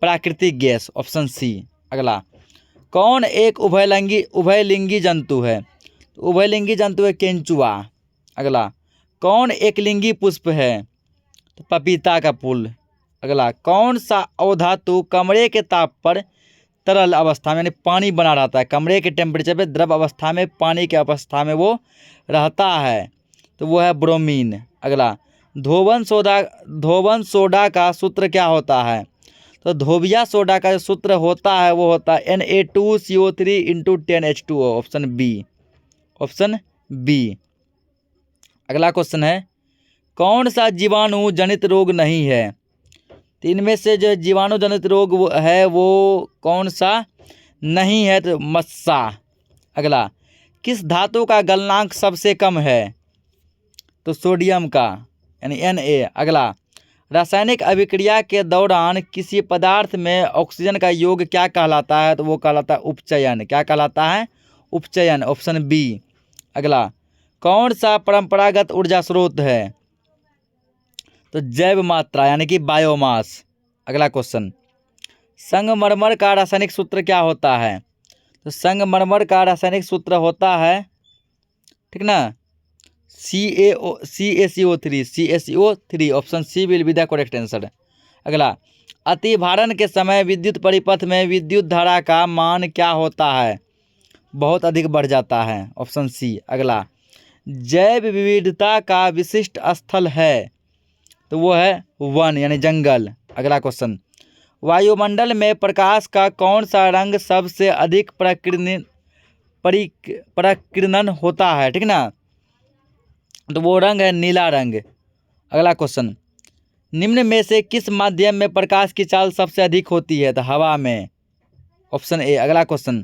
प्राकृतिक गैस, ऑप्शन सी। अगला, कौन एक उभयलिंगी जंतु है? तो उभयलिंगी जंतु है केंचुआ। अगला, कौन एक लिंगी पुष्प है? तो पपीता का फूल। अगला, कौन सा अवधातु कमरे के ताप पर तरल अवस्था में यानी पानी बना रहता है? कमरे के टेम्परेचर पे द्रव अवस्था में पानी की अवस्था में वो रहता है, तो वो है ब्रोमीन। अगला, धोवन सोडा का सूत्र क्या होता है? तो धोबिया सोडा का जो सूत्र होता है वो होता है Na2CO3 × 10H2O, option B. Option B. अगला क्वेश्चन है, कौन सा जीवाणु जनित रोग नहीं है? तो इनमें से जो जीवाणु जनित रोग है वो कौन सा नहीं है? तो मस्सा। अगला, किस धातु का गलनांक सबसे कम है? तो सोडियम का यानी Na। अगला, रासायनिक अभिक्रिया के दौरान किसी पदार्थ में ऑक्सीजन का योग क्या कहलाता है? तो वो कहलाता है उपचयन। क्या कहलाता है? उपचयन, ऑप्शन बी। अगला, कौन सा परंपरागत ऊर्जा स्रोत है? तो जैव मात्रा यानी कि बायोमास। अगला क्वेश्चन, संगमरमर का रासायनिक सूत्र क्या होता है? तो संगमरमर का रासायनिक सूत्र होता है, ठीक ना, CaCO3, option C will be the correct answer. अगला, अतिभारण के समय विद्युत परिपथ में विद्युत धारा का मान क्या होता है? बहुत अधिक बढ़ जाता है, ऑप्शन सी। अगला, जैव विविधता का विशिष्ट स्थल है? तो वो है वन यानी जंगल। अगला क्वेश्चन, वायुमंडल में प्रकाश का कौन सा रंग सबसे अधिक परिकीर्णन होता है? ठीक ना, तो वो रंग है नीला रंग। अगला क्वेश्चन, निम्न में से किस माध्यम में प्रकाश की चाल सबसे अधिक होती है? तो हवा में, ऑप्शन ए। अगला क्वेश्चन,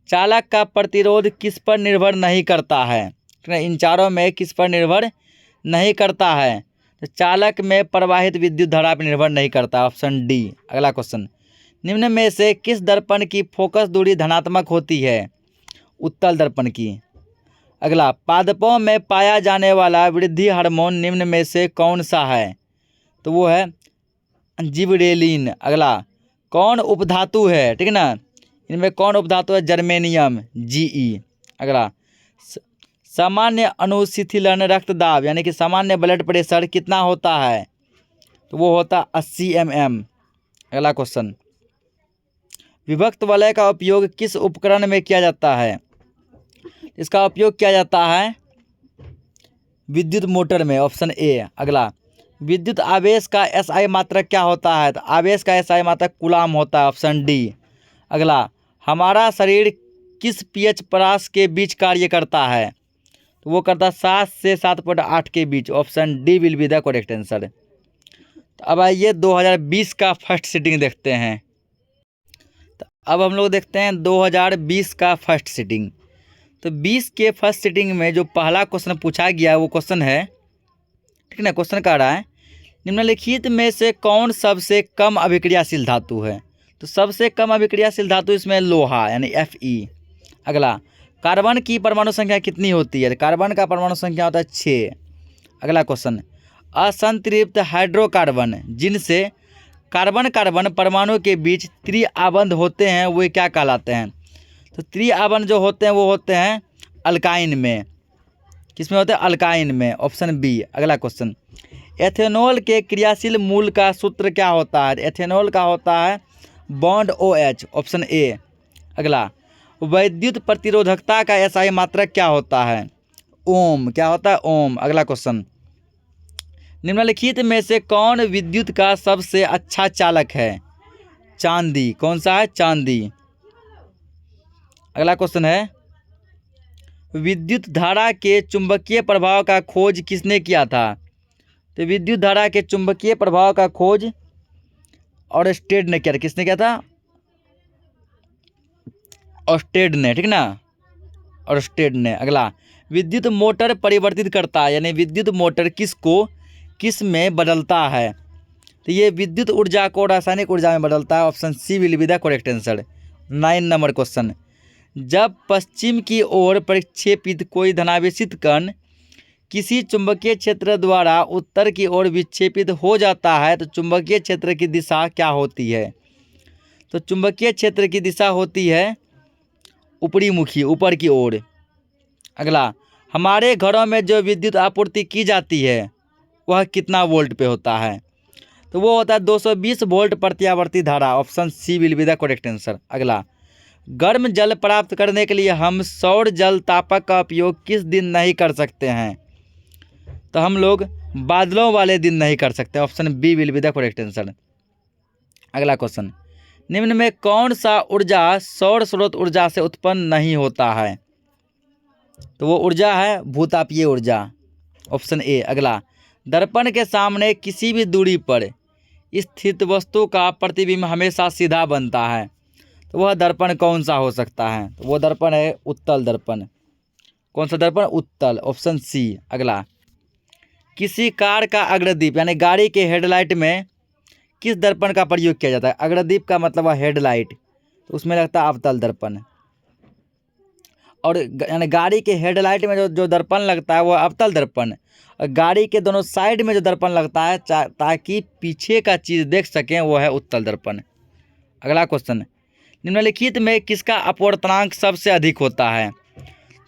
चालक का प्रतिरोध किस पर निर्भर नहीं करता है? ठीक है, इन चारों में किस पर निर्भर नहीं करता है? तो चालक में प्रवाहित विद्युत धारा पर निर्भर नहीं करता, ऑप्शन डी। अगला क्वेश्चन, निम्न में से किस दर्पण की फोकस दूरी धनात्मक होती है? उत्तल दर्पण की। अगला, पादपों में पाया जाने वाला वृद्धि हार्मोन निम्न में से कौन सा है? तो वो है जिबरेलिन। अगला, कौन उपधातु है? ठीक है ना, इनमें कौन उपधातु है? Germanium, Ge। अगला, सामान्य अनुशीतलन रक्तदाब यानी कि सामान्य ब्लड प्रेशर कितना होता है? तो वो होता 80 mm। अगला क्वेश्चन, विभक्त वलय का उपयोग किस उपकरण में किया जाता है? इसका उपयोग किया जाता है विद्युत मोटर में, ऑप्शन ए। अगला, विद्युत आवेश का SI मात्रक क्या होता है? तो आवेश का SI मात्रक कूलाम होता है, ऑप्शन डी। अगला, हमारा शरीर किस pH परास के बीच कार्य करता है? तो वो करता है 7 से 7.8 के बीच, option D will be the correct answer. तो अब आइए 2020 का फर्स्ट सिटिंग देखते हैं। तो अब हम लोग देखते हैं 2020 का फर्स्ट सिटिंग। तो 20 के फर्स्ट सिटिंग में जो पहला क्वेश्चन पूछा गया वो क्वेश्चन है, ठीक ना, क्वेश्चन कह रहा है निम्नलिखित में से कौन सबसे कम अभिक्रियाशील धातु है? तो सबसे कम अभिक्रियाशील धातु इसमें लोहा यानी Fe। अगला, कार्बन की परमाणु संख्या कितनी होती है? कार्बन का परमाणु संख्या होता है 6। अगला क्वेश्चन, असंतृप्त हाइड्रोकार्बन जिनसे कार्बन कार्बन परमाणु के बीच त्रिआबंध होते हैं वो क्या कहलाते हैं? तो त्रिआबंध जो होते हैं वो होते हैं अल्काइन में। किसमें होते हैं? अल्काइन में, ऑप्शन बी। अगला क्वेश्चन, एथेनॉल के क्रियाशील मूल का सूत्र क्या होता है? एथेनॉल का होता है बॉन्ड OH, ऑप्शन ए। अगला, वैद्युत प्रतिरोधकता का SI मात्रक क्या होता है? ओम। क्या होता है? ओम। अगला क्वेश्चन, निम्नलिखित में से कौन विद्युत का सबसे अच्छा चालक है? चांदी। कौन सा है? चांदी। अगला क्वेश्चन है, विद्युत धारा के चुंबकीय प्रभाव का खोज किसने किया था? तो विद्युत धारा के चुंबकीय प्रभाव का खोज ऑर्स्टेड ने किया। किसने किया था? ऑर्स्टेड ने, ठीक ना, ऑर्स्टेड ने। अगला, विद्युत मोटर परिवर्तित करता है यानी विद्युत मोटर किसको किस में बदलता है? तो ये विद्युत ऊर्जा को रासायनिक ऊर्जा में बदलता है, option C will be the correct answer. 9 number question, जब पश्चिम की ओर प्रक्षेपित कोई धनावेशित कण किसी चुंबकीय क्षेत्र द्वारा उत्तर की ओर विक्षेपित हो जाता है तो चुंबकीय क्षेत्र की दिशा क्या होती है? तो चुंबकीय क्षेत्र की दिशा होती है ऊपरी मुखी, ऊपर की ओर। अगला, हमारे घरों में जो विद्युत आपूर्ति की जाती है वह कितना वोल्ट पे होता है? तो वो होता है 220 वोल्ट प्रत्यावर्ती धारा। Option C will be the correct answer. अगला, गर्म जल प्राप्त करने के लिए हम सौर जल तापक का उपयोग किस दिन नहीं कर सकते हैं? तो हम लोग बादलों वाले दिन नहीं कर सकते। Option B will be the correct answer. अगला क्वेश्चन, निम्न में कौन सा ऊर्जा सौर स्रोत ऊर्जा से उत्पन्न नहीं होता है? तो वो ऊर्जा है भूतापीय ऊर्जा। Option A. अगला, दर्पण के सामने किसी भी दूरी पर स्थित वस्तु का प्रतिबिंब हमेशा सीधा बनता है, तो वह दर्पण कौन सा हो सकता है? तो वो दर्पण है उत्तल दर्पण। कौन सा दर्पण? उत्तल। Option C. अगला, किसी कार का अग्रदीप यानी गाड़ी के हेडलाइट में किस दर्पण का प्रयोग किया जाता है? अग्रदीप का मतलब है हेडलाइट, तो उसमें लगता है अवतल दर्पण। और यानी गाड़ी के हेडलाइट में जो दर्पण लगता है वो अवतल दर्पण, और गाड़ी के दोनों साइड में जो दर्पण लगता है ताकि पीछे का चीज़ देख सकें, वो है उत्तल दर्पण। अगला क्वेश्चन, निम्नलिखित में किसका अपवर्तनांक सबसे अधिक होता है?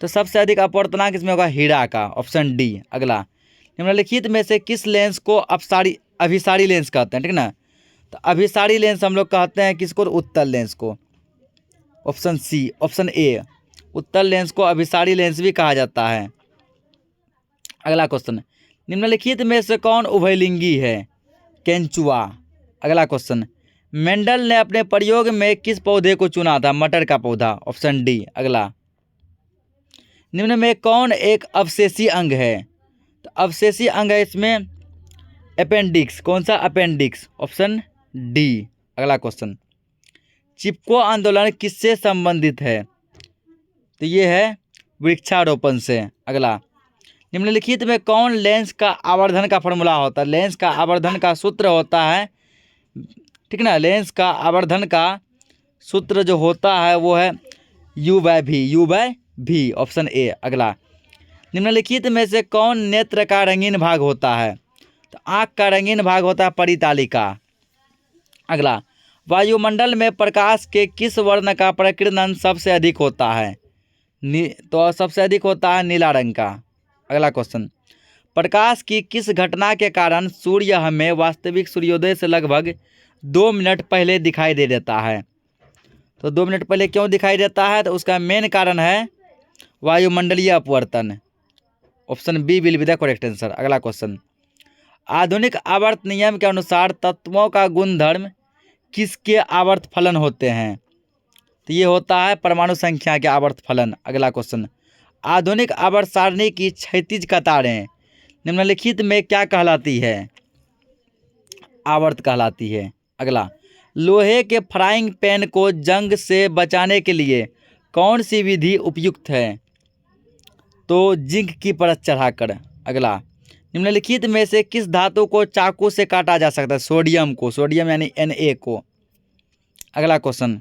तो सबसे अधिक अपवर्तनांक इसमें होगा हीरा का। Option D. अगला, निम्नलिखित में से किस लेंस को अभिसारी लेंस कहते हैं? ठीक ना, तो अभिसारी लेंस हम लोग कहते हैं किसको? उत्तल लेंस को। Option C. ऑप्शन ए, उत्तल लेंस को अभिसारी लेंस भी कहा जाता है। अगला क्वेश्चन, निम्नलिखित में से कौन उभयलिंगी है? केंचुआ। अगला क्वेश्चन, मेंडल ने अपने प्रयोग में किस पौधे को चुना था? मटर का पौधा। Option D. अगला, निम्न में कौन एक अवशेषी अंग है? तो अवशेषी अंग है इसमें अपेंडिक्स। कौन सा? अपेंडिक्स। Option D. अगला क्वेश्चन, चिपको आंदोलन किससे संबंधित है? तो ये है वृक्षारोपण से। अगला, निम्नलिखित में कौन लेंस का आवर्धन का फॉर्मूला होता है? लेंस का आवर्धन का सूत्र होता है, ठीक ना, लेंस का आवर्धन का सूत्र जो होता है वो है U/V। U/V। Option A. अगला, निम्नलिखित में से कौन नेत्र का रंगीन भाग होता है? तो आँख का रंगीन भाग होता है परितालिका। अगला, वायुमंडल में प्रकाश के किस वर्ण का प्रकीर्णन सबसे अधिक होता है? तो सबसे अधिक होता है नीला रंग का। अगला क्वेश्चन, प्रकाश की किस घटना के कारण सूर्य हमें वास्तविक सूर्योदय से लगभग 2 मिनट पहले दिखाई दे देता है? तो 2 मिनट पहले क्यों दिखाई देता है? तो उसका मेन कारण है वायुमंडलीय अपवर्तन। Option B will be the correct answer. अगला क्वेश्चन, आधुनिक आवर्त नियम के अनुसार तत्वों का गुणधर्म किसके आवर्त फलन होते हैं? तो ये होता है परमाणु संख्या के आवर्त फलन। अगला क्वेश्चन, आधुनिक आवर्त सारणी की क्षैतिज कतारें निम्नलिखित में क्या कहलाती है? आवर्त कहलाती है। अगला, लोहे के फ्राइंग पैन को जंग से बचाने के लिए कौन सी विधि उपयुक्त है? तो जिंक की परत चढ़ाकर। अगला, निम्नलिखित में से किस धातु को चाकू से काटा जा सकता है? सोडियम को। सोडियम यानी Na को। अगला क्वेश्चन,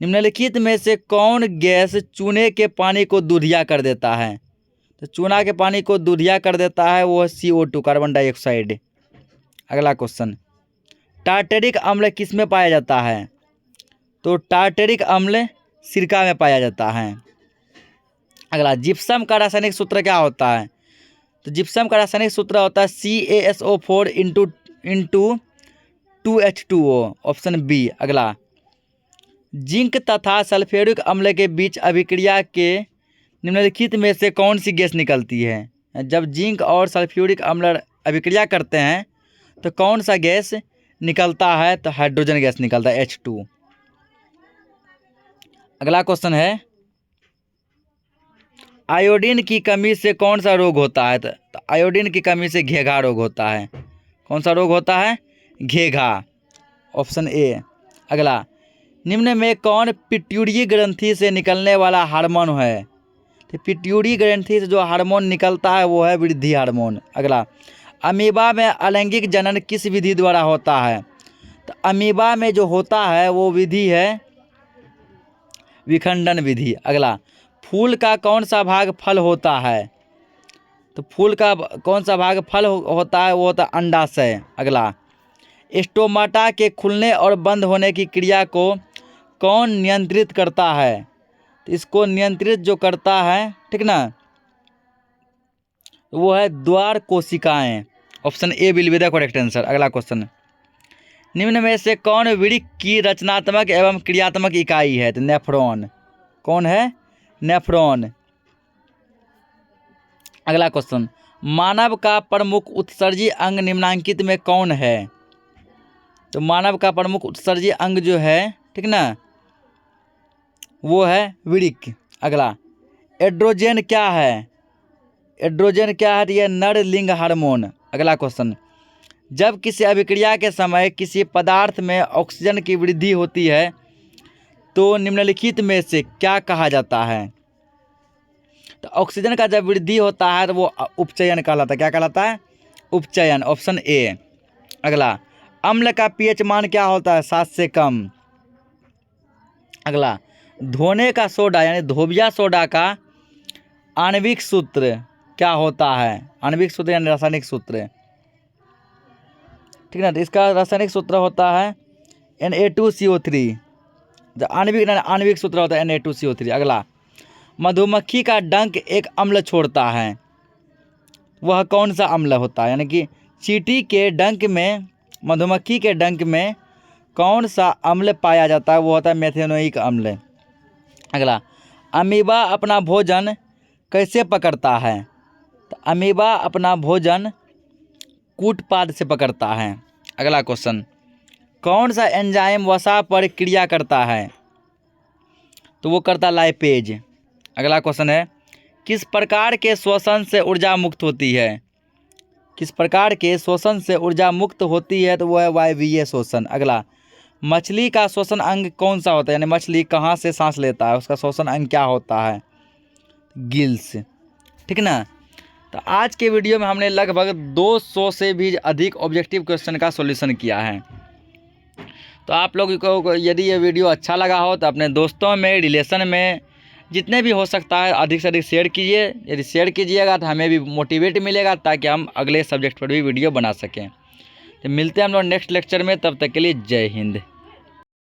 निम्नलिखित में से कौन गैस चूने के पानी को दूधिया कर देता है? तो चूना के पानी को दूधिया कर देता है वो CO2 कार्बन डाइऑक्साइड। अगला क्वेश्चन, टार्टेरिक अम्ल किस में पाया जाता है? तो टार्टेरिक अम्ल सिरका में पाया जाता है। अगला, जिप्सम का रासायनिक सूत्र क्या होता है? तो जिप्सम का रासायनिक सूत्र होता है CaSO4 into 2H2O। Option B. अगला, जिंक तथा सल्फ्यूरिक अम्ल के बीच अभिक्रिया के निम्नलिखित में से कौन सी गैस निकलती है? जब जिंक और सल्फ्यूरिक अम्ल अभिक्रिया करते हैं तो कौन सा गैस निकलता है? तो हाइड्रोजन गैस निकलता है H2। अगला क्वेश्चन है, आयोडीन की कमी से कौन सा रोग होता है? तो आयोडीन की कमी से घेघा रोग होता है। कौन सा रोग होता है? घेघा। Option A. अगला, निम्न में कौन पिट्यूटरी ग्रंथि से निकलने वाला हार्मोन है? तो पिट्यूटरी ग्रंथि से जो हार्मोन निकलता है वो है वृद्धि हार्मोन। अगला, अमीबा में अलैंगिक जनन किस विधि द्वारा होता है? तो अमीबा में जो होता है वो विधि है विखंडन विधि। अगला, फूल का कौन सा भाग फल होता है? तो फूल का कौन सा भाग फल होता है, वो होता है अंडाशय। अगला, स्टोमाटा के खुलने और बंद होने की क्रिया को कौन नियंत्रित करता है? तो इसको नियंत्रित जो करता है, ठीक ना, वो है द्वार कोशिकाएं। Option A will be the correct answer. अगला क्वेश्चन, निम्न में से कौन वृक्क की रचनात्मक एवं क्रियात्मक इकाई है? तो नेफ्रॉन। कौन है? नेफ्रॉन। अगला क्वेश्चन, मानव का प्रमुख उत्सर्जी अंग निम्नांकित में कौन है? तो मानव का प्रमुख उत्सर्जी अंग जो है, ठीक ना, वो है वृक्क। अगला, एड्रोजन क्या है? एड्रोजन क्या है? तो यह नर लिंग हार्मोन। अगला क्वेश्चन, जब किसी अभिक्रिया के समय किसी पदार्थ में ऑक्सीजन की वृद्धि होती है तो निम्नलिखित में से क्या कहा जाता है? तो ऑक्सीजन का जब वृद्धि होता है तो वो उपचयन कहलाता है। क्या कहलाता है? उपचयन। Option A. अगला, अम्ल का पीएच मान क्या होता है? 7 से कम। अगला, धोने का सोडा यानी धोबिया सोडा का आणविक सूत्र क्या होता है? आणविक सूत्र यानी रासायनिक सूत्र, ठीक ना, तो इसका रासायनिक सूत्र होता है Na2CO3। जो आणविक सूत्र होता है Na2CO3। अगला, मधुमक्खी का डंक एक अम्ल छोड़ता है, वह कौन सा अम्ल होता है? यानी कि चींटी के डंक में, मधुमक्खी के डंक में कौन सा अम्ल पाया जाता है? वो होता है मेथेनोइक अम्ल। अगला, अमीबा अपना भोजन कैसे पकड़ता है? तो अमीबा अपना भोजन कूटपाद से पकड़ता है। अगला क्वेश्चन, कौन सा एंजाइम वसा पर क्रिया करता है? तो वो करता लाइपेज। अगला क्वेश्चन है, किस प्रकार के श्वसन से ऊर्जा मुक्त होती है? किस प्रकार के श्वसन से ऊर्जा मुक्त होती है? तो वो है वायवीय श्वसन। अगला, मछली का श्वसन अंग कौन सा होता है? यानी मछली कहाँ से सांस लेता है, उसका श्वसन अंग क्या होता है? गिल्स, ठीक ना। तो आज के वीडियो में हमने लगभग 200 से भी अधिक ऑब्जेक्टिव क्वेश्चन का सॉल्यूशन किया है। तो आप लोगों को यदि ये वीडियो अच्छा लगा हो तो अपने दोस्तों में, रिलेशन में, जितने भी हो सकता है अधिक से अधिक शेयर कीजिए। यदि शेयर कीजिएगा तो हमें भी मोटिवेट मिलेगा ताकि हम अगले सब्जेक्ट पर भी वीडियो बना सकें। तो मिलते हैं हम लोग नेक्स्ट लेक्चर में, तब तक के लिए जय हिंद।